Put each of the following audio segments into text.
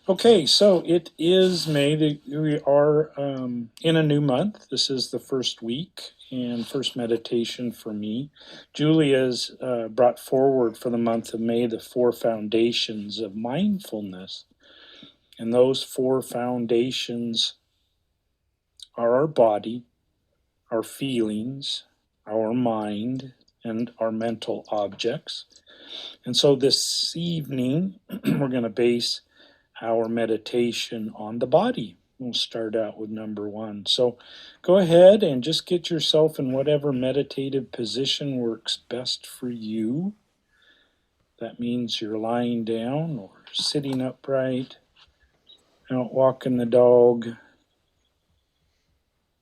Okay, so it is May. We are in a new month. This is the first week and first meditation for me. Julie has brought forward for the month of May the 4 foundations of mindfulness. And those 4 foundations are our body, our feelings, our mind, and our mental objects. And so this evening, we're going to base our meditation on the body. We'll start out with number 1. So go ahead and just get yourself in whatever meditative position works best for you. That means you're lying down or sitting upright, out walking the dog,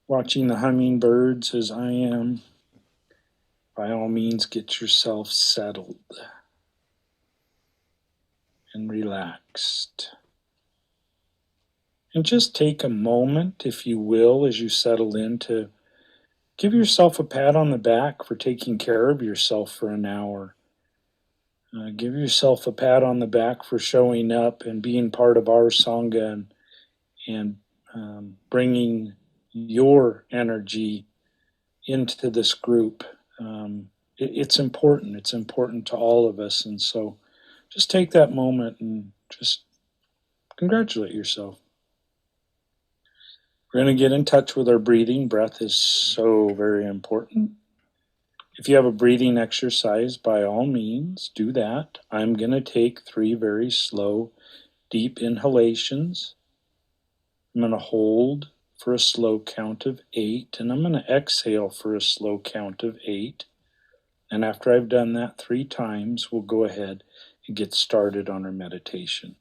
watching the hummingbirds as I am. By all means, get yourself settled and relaxed. And just take a moment, if you will, as you settle in, to give yourself a pat on the back for taking care of yourself for an hour. Give yourself a pat on the back for showing up and being part of our Sangha and bringing your energy into this group. It's important. It's important to all of us. And so just take that moment and just congratulate yourself. We're going to get in touch with our breathing. Breath is so very important. If you have a breathing exercise, by all means, do that. I'm going to take 3 very slow, deep inhalations. I'm going to hold for a slow count of 8, and I'm going to exhale for a slow count of 8. And after I've done that 3 times, we'll go ahead and get started on our meditation.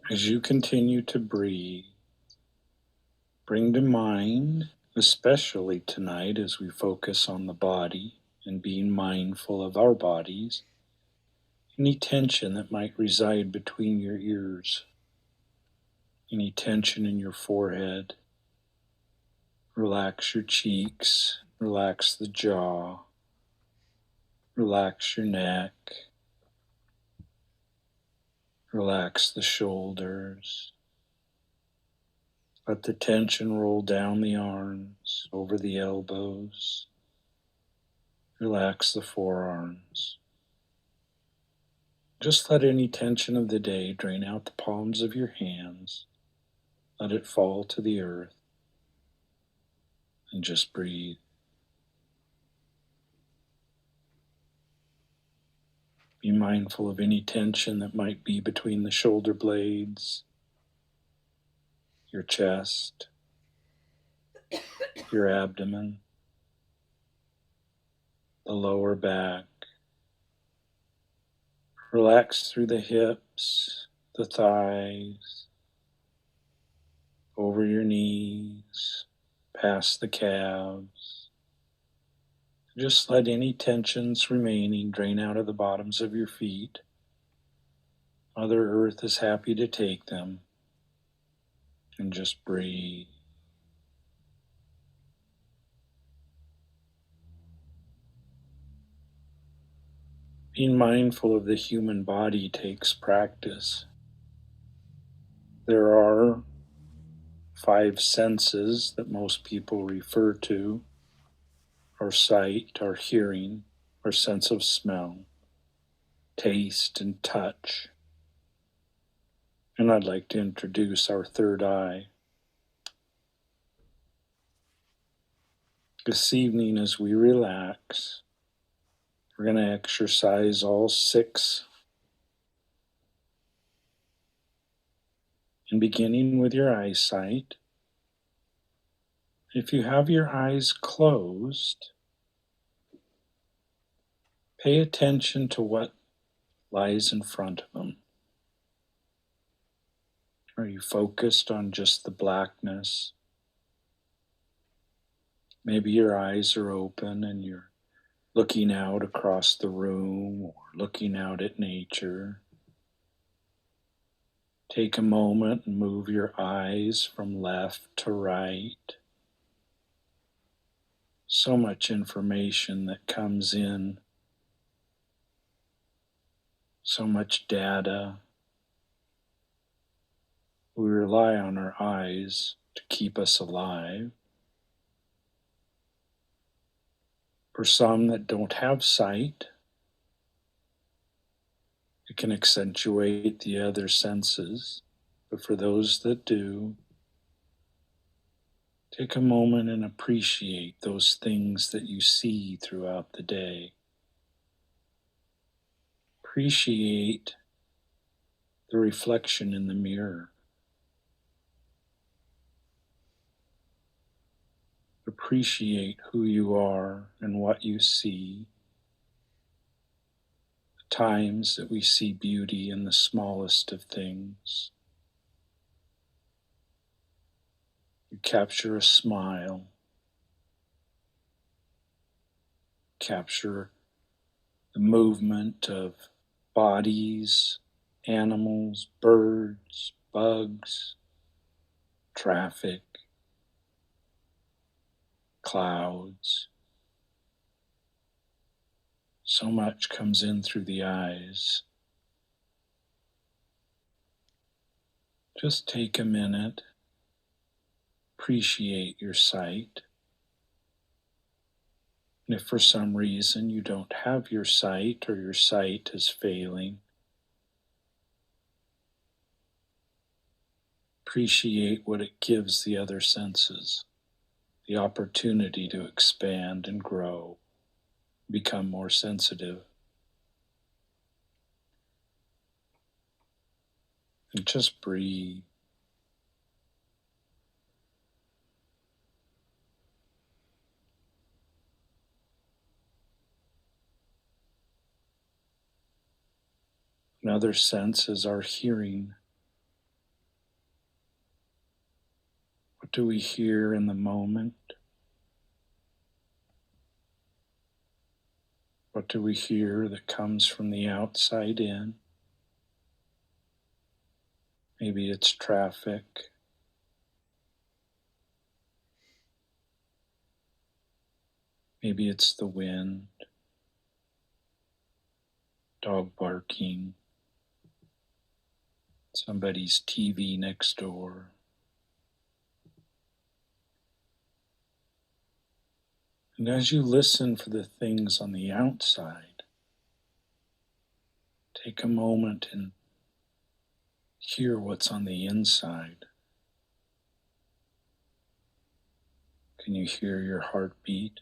As you continue to breathe, bring to mind, especially tonight as we focus on the body and being mindful of our bodies, any tension that might reside between your ears, any tension in your forehead. Relax your cheeks, relax the jaw, relax your neck, relax the shoulders. Let the tension roll down the arms, over the elbows. Relax the forearms. Just let any tension of the day drain out the palms of your hands. Let it fall to the earth. And just breathe. Be mindful of any tension that might be between the shoulder blades, your chest, your abdomen, the lower back. Relax through the hips, the thighs, over your knees, past the calves. Just let any tensions remaining drain out of the bottoms of your feet. Mother Earth is happy to take them. And just breathe. Being mindful of the human body takes practice. There are five senses that most people refer to: our sight, our hearing, our sense of smell, taste, and touch. And I'd like to introduce our third eye. This evening, as we relax, we're going to exercise all six. And beginning with your eyesight, if you have your eyes closed, pay attention to what lies in front of them. Are you focused on just the blackness? Maybe your eyes are open and you're looking out across the room or looking out at nature. Take a moment and move your eyes from left to right. So much information that comes in, so much data. We rely on our eyes to keep us alive. For some that don't have sight, it can accentuate the other senses. But for those that do, take a moment and appreciate those things that you see throughout the day. Appreciate the reflection in the mirror. Appreciate who you are and what you see. The times that we see beauty in the smallest of things. You capture a smile. Capture the movement of bodies, animals, birds, bugs, traffic, clouds. So much comes in through the eyes. Just take a minute, appreciate your sight. And if for some reason you don't have your sight or your sight is failing, appreciate what it gives the other senses, the opportunity to expand and grow, become more sensitive. And just breathe. Another sense is our hearing. What do we hear in the moment? What do we hear that comes from the outside in? Maybe it's traffic. Maybe it's the wind, dog barking, somebody's TV next door. And as you listen for the things on the outside, take a moment and hear what's on the inside. Can you hear your heartbeat?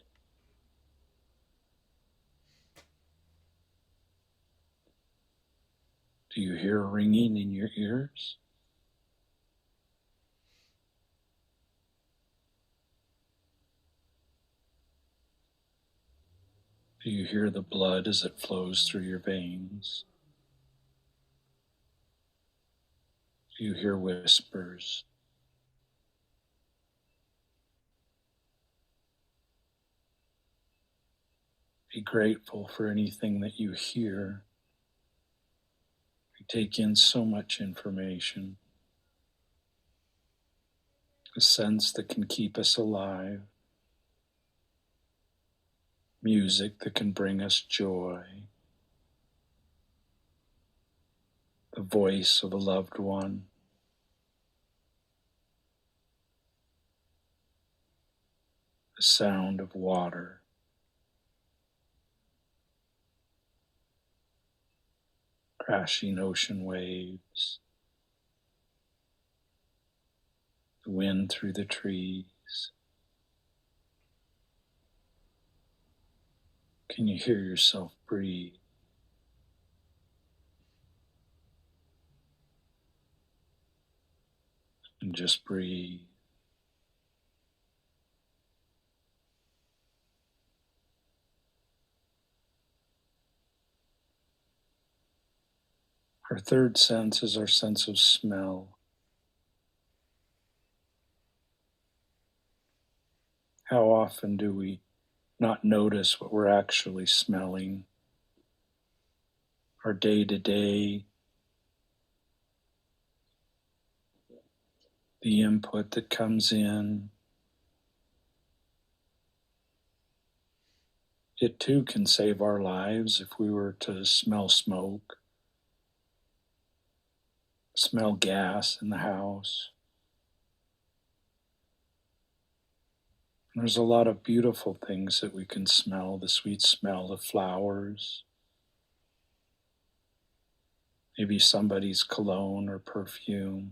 Do you hear ringing in your ears? Do you hear the blood as it flows through your veins? Do you hear whispers? Be grateful for anything that you hear. We take in so much information. A sense that can keep us alive. Music that can bring us joy. The voice of a loved one. the sound of water, crashing ocean waves, the wind through the trees. Can you hear yourself breathe? And just breathe. Our third sense is our sense of smell. How often do we not notice what we're actually smelling? Our day-to-day, the input that comes in, it too can save our lives if we were to smell smoke, smell gas in the house. And there's a lot of beautiful things that we can smell, the sweet smell of flowers, maybe somebody's cologne or perfume,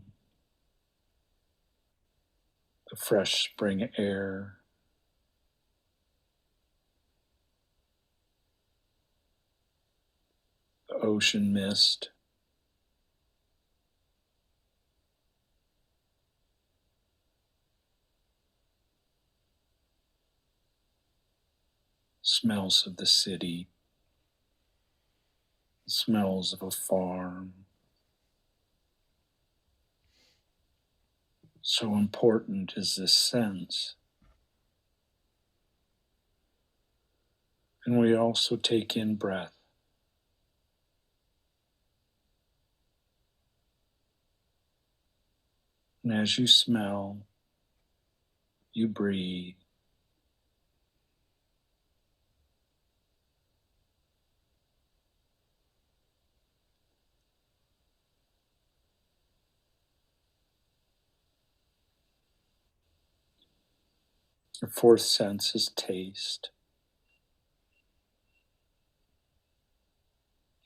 the fresh spring air, the ocean mist. Smells of the city, smells of a farm. So important is this sense. And we also take in breath. And as you smell, you breathe. Your fourth sense is taste.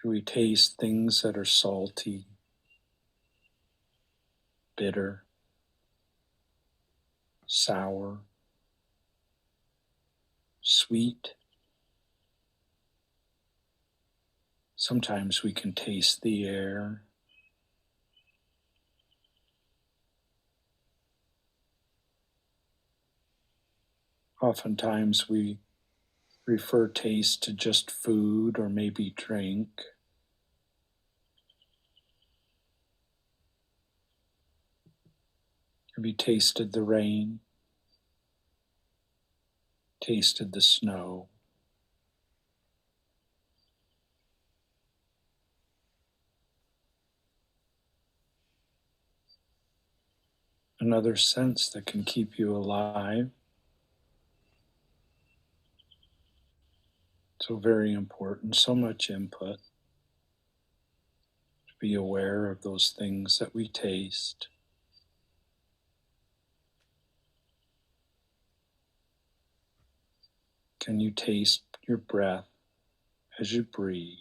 Do we taste things that are salty, bitter, sour, sweet? Sometimes we can taste the air. Oftentimes we refer taste to just food or maybe drink. Have you tasted the rain? Tasted the snow? Another sense that can keep you alive. So very important, so much input. To be aware of those things that we taste. Can you taste your breath as you breathe?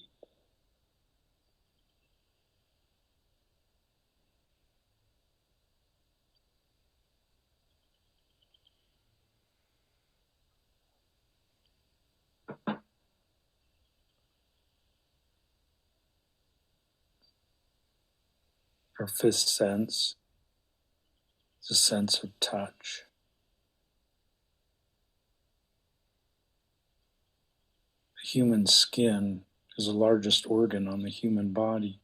Our fifth sense is a sense of touch. The human skin is the largest organ on the human body.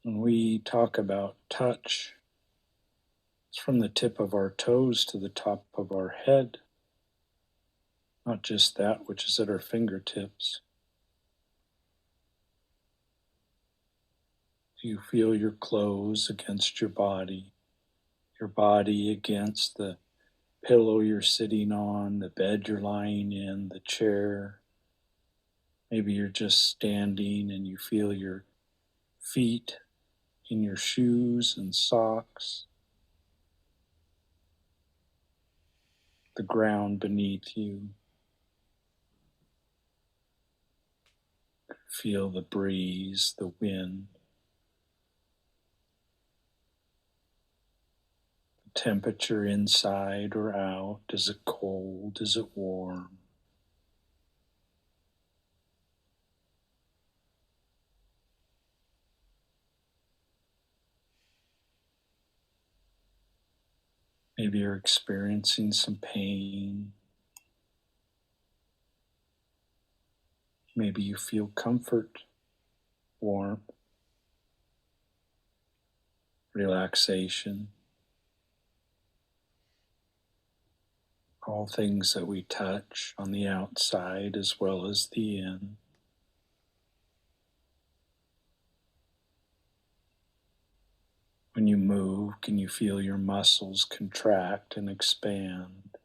When we talk about touch, it's from the tip of our toes to the top of our head, not just that which is at our fingertips. Do you feel your clothes against your body against the pillow you're sitting on, the bed you're lying in, the chair? Maybe you're just standing and you feel your feet in your shoes and socks. the ground beneath you. Feel the breeze, the wind, the temperature inside or out. Is it cold? Is it warm? Maybe you're experiencing some pain. Maybe you feel comfort, warmth, relaxation. All things that we touch on the outside as well as the in. When you move, can you feel your muscles contract and expand?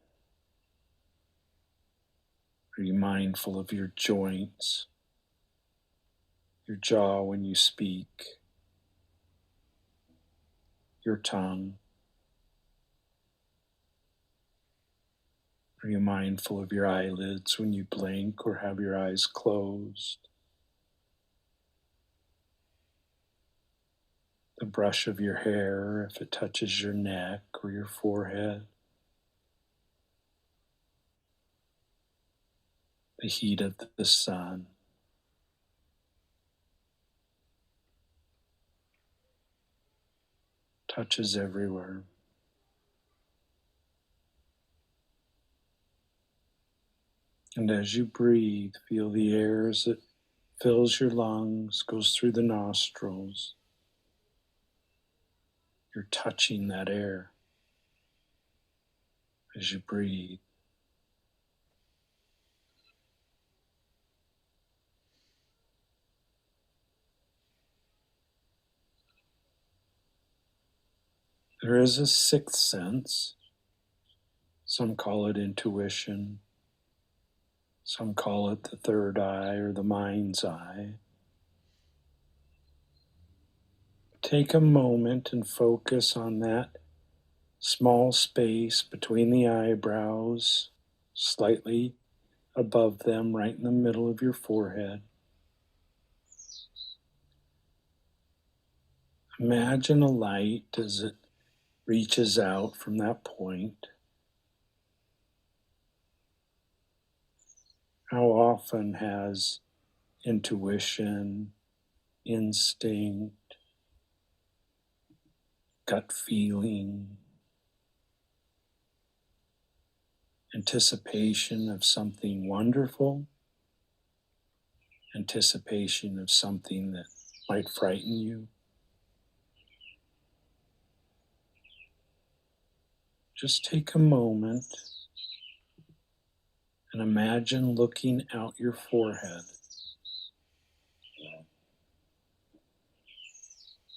Are you mindful of your joints, your jaw when you speak, your tongue? Are you mindful of your eyelids when you blink or have your eyes closed? The brush of your hair, if it touches your neck or your forehead. The heat of the sun. Touches everywhere. And as you breathe, feel the air as it fills your lungs, goes through the nostrils. You're touching that air as you breathe. There is a sixth sense. Some call it intuition. Some call it the third eye or the mind's eye. Take a moment and focus on that small space between the eyebrows, slightly above them, right in the middle of your forehead. Imagine a light as it reaches out from that point. How often has intuition, instinct, gut feeling, anticipation of something wonderful, anticipation of something that might frighten you? Just take a moment and imagine looking out your forehead.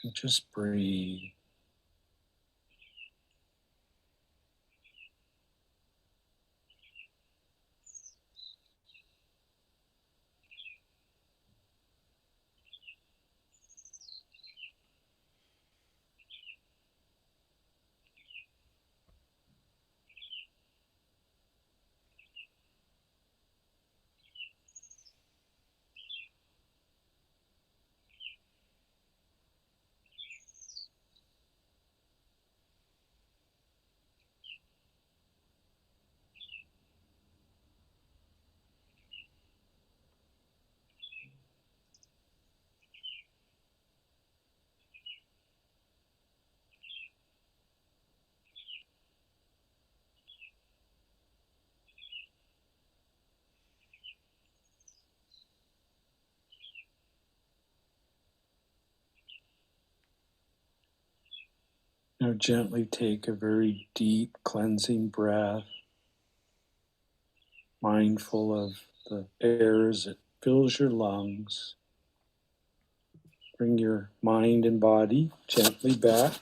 And just breathe. Now gently take a very deep cleansing breath, mindful of the air as it fills your lungs. Bring your mind and body gently back